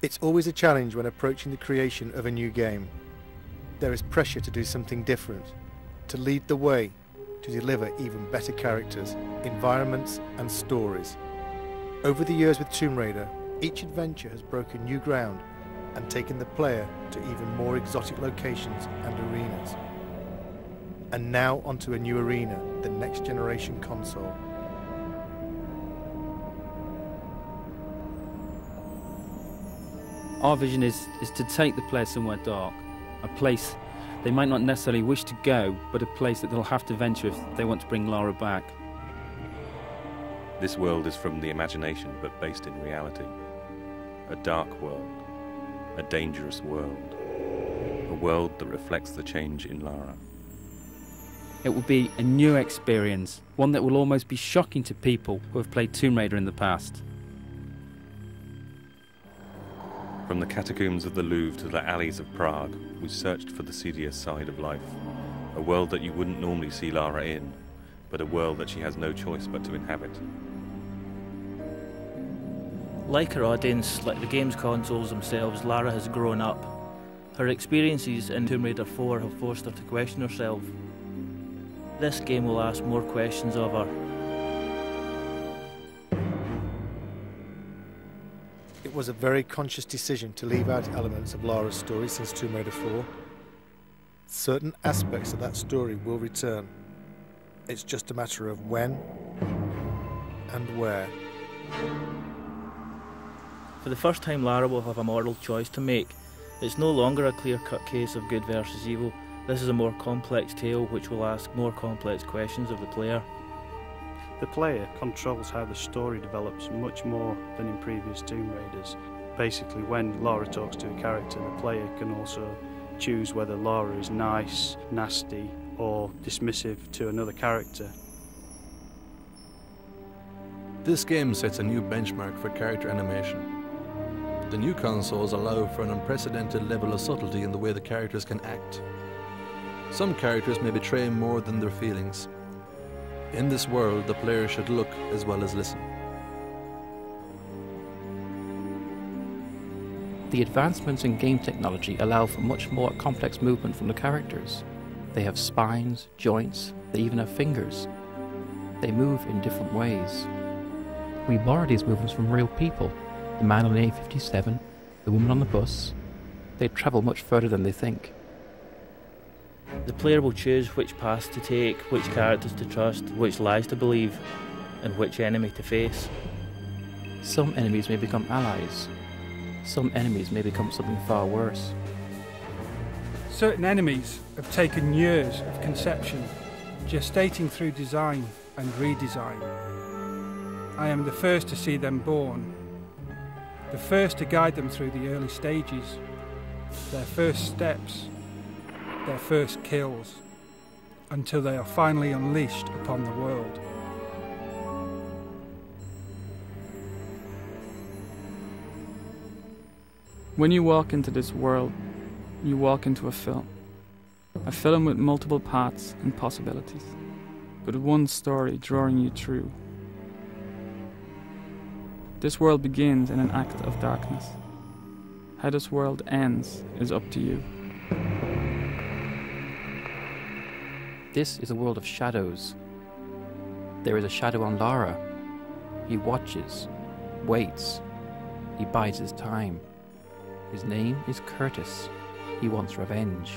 It's always a challenge when approaching the creation of a new game. There is pressure to do something different, to lead the way, to deliver even better characters, environments and stories. Over the years with Tomb Raider, each adventure has broken new ground and taken the player to even more exotic locations and arenas. And now onto a new arena, the next generation console. Our vision is to take the player somewhere dark, a place they might not necessarily wish to go, but a place that they'll have to venture if they want to bring Lara back. This world is from the imagination, but based in reality. A dark world, a dangerous world, a world that reflects the change in Lara. It will be a new experience, one that will almost be shocking to people who have played Tomb Raider in the past. From the catacombs of the Louvre to the alleys of Prague, we searched for the seedier side of life. A world that you wouldn't normally see Lara in, but a world that she has no choice but to inhabit. Like her audience, like the game's consoles themselves, Lara has grown up. Her experiences in Tomb Raider 4 have forced her to question herself. This game will ask more questions of her. It was a very conscious decision to leave out elements of Lara's story since Tomb Raider 4. Certain aspects of that story will return. It's just a matter of when and where. For the first time, Lara will have a moral choice to make. It's no longer a clear-cut case of good versus evil. This is a more complex tale which will ask more complex questions of the player. The player controls how the story develops much more than in previous Tomb Raiders. Basically, when Lara talks to a character, the player can also choose whether Lara is nice, nasty, or dismissive to another character. This game sets a new benchmark for character animation. The new consoles allow for an unprecedented level of subtlety in the way the characters can act. Some characters may betray more than their feelings. In this world, the player should look as well as listen. The advancements in game technology allow for much more complex movement from the characters. They have spines, joints, they even have fingers. They move in different ways. We borrow these movements from real people. The man on the A57, the woman on the bus. They travel much further than they think. The player will choose which paths to take, which characters to trust, which lies to believe, and which enemy to face. Some enemies may become allies. Some enemies may become something far worse. Certain enemies have taken years of conception, gestating through design and redesign. I am the first to see them born, the first to guide them through the early stages, their first steps, their first kills, until they are finally unleashed upon the world. When you walk into this world, you walk into a film with multiple paths and possibilities, with one story drawing you through. This world begins in an act of darkness. How this world ends is up to you. This is a world of shadows. There is a shadow on Lara. He watches, waits, he bides his time. His name is Curtis. He wants revenge.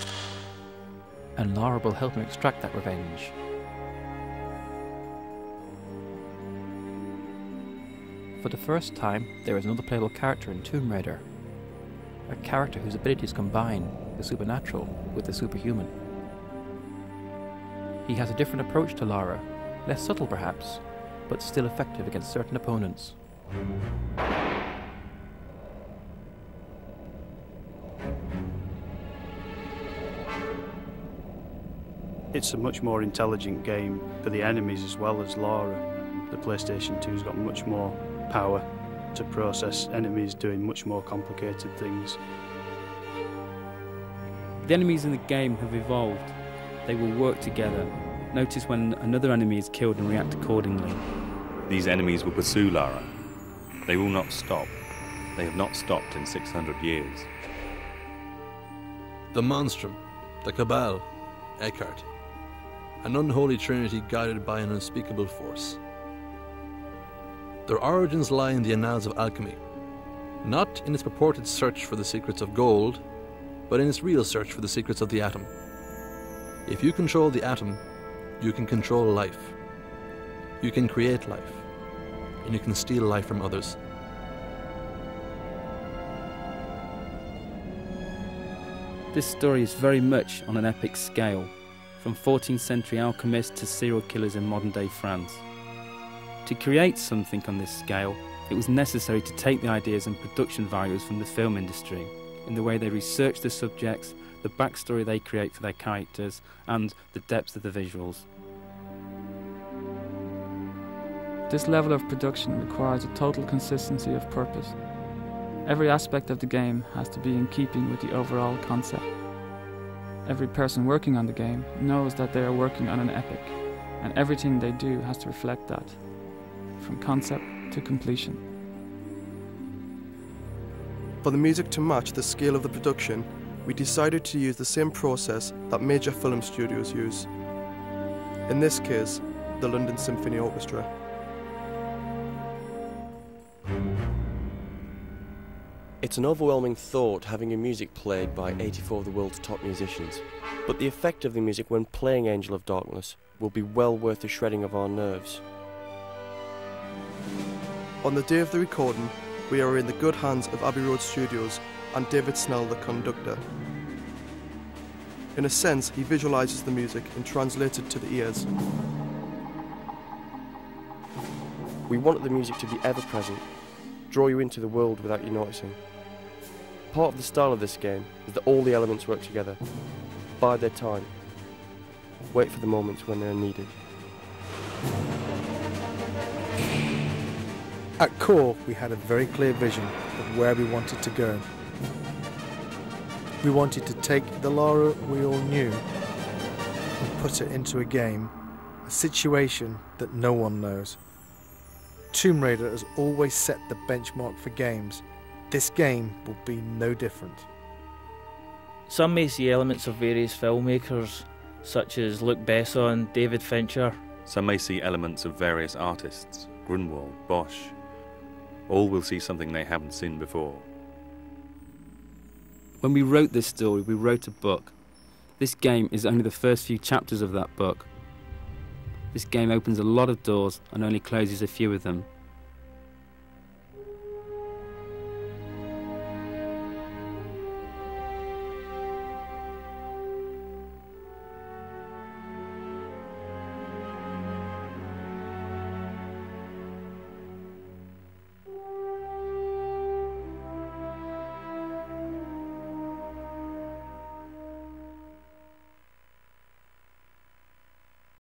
And Lara will help him extract that revenge. For the first time, there is another playable character in Tomb Raider. A character whose abilities combine the supernatural with the superhuman. He has a different approach to Lara, less subtle perhaps, but still effective against certain opponents. It's a much more intelligent game for the enemies as well as Lara. The PlayStation 2's got much more power to process enemies doing much more complicated things. The enemies in the game have evolved. They will work together. Notice when another enemy is killed and react accordingly. These enemies will pursue Lara. They will not stop. They have not stopped in 600 years. The Monstrum, the Cabal, Eckhart. An unholy trinity guided by an unspeakable force. Their origins lie in the annals of alchemy, not in its purported search for the secrets of gold, but in its real search for the secrets of the atom. If you control the atom, you can control life. You can create life, and you can steal life from others. This story is very much on an epic scale, from 14th century alchemists to serial killers in modern day France. To create something on this scale, it was necessary to take the ideas and production values from the film industry, in the way they research the subjects, the backstory they create for their characters, and the depth of the visuals. This level of production requires a total consistency of purpose. Every aspect of the game has to be in keeping with the overall concept. Every person working on the game knows that they are working on an epic, and everything they do has to reflect that, from concept to completion. For the music to match the scale of the production, we decided to use the same process that major film studios use. In this case, the London Symphony Orchestra. It's an overwhelming thought having your music played by 84 of the world's top musicians, but the effect of the music when playing Angel of Darkness will be well worth the shredding of our nerves. On the day of the recording, we are in the good hands of Abbey Road Studios and David Snell, the conductor. In a sense, he visualises the music and translates it to the ears. We wanted the music to be ever-present, draw you into the world without you noticing. Part of the style of this game is that all the elements work together, bide their time, wait for the moments when they are needed. At core, we had a very clear vision of where we wanted to go. We wanted to take the Lara we all knew and put it into a game, a situation that no one knows. Tomb Raider has always set the benchmark for games. This game will be no different. Some may see elements of various filmmakers, such as Luc Besson, David Fincher. Some may see elements of various artists, Grunwald, Bosch. All will see something they haven't seen before. When we wrote this story, we wrote a book. This game is only the first few chapters of that book. This game opens a lot of doors and only closes a few of them.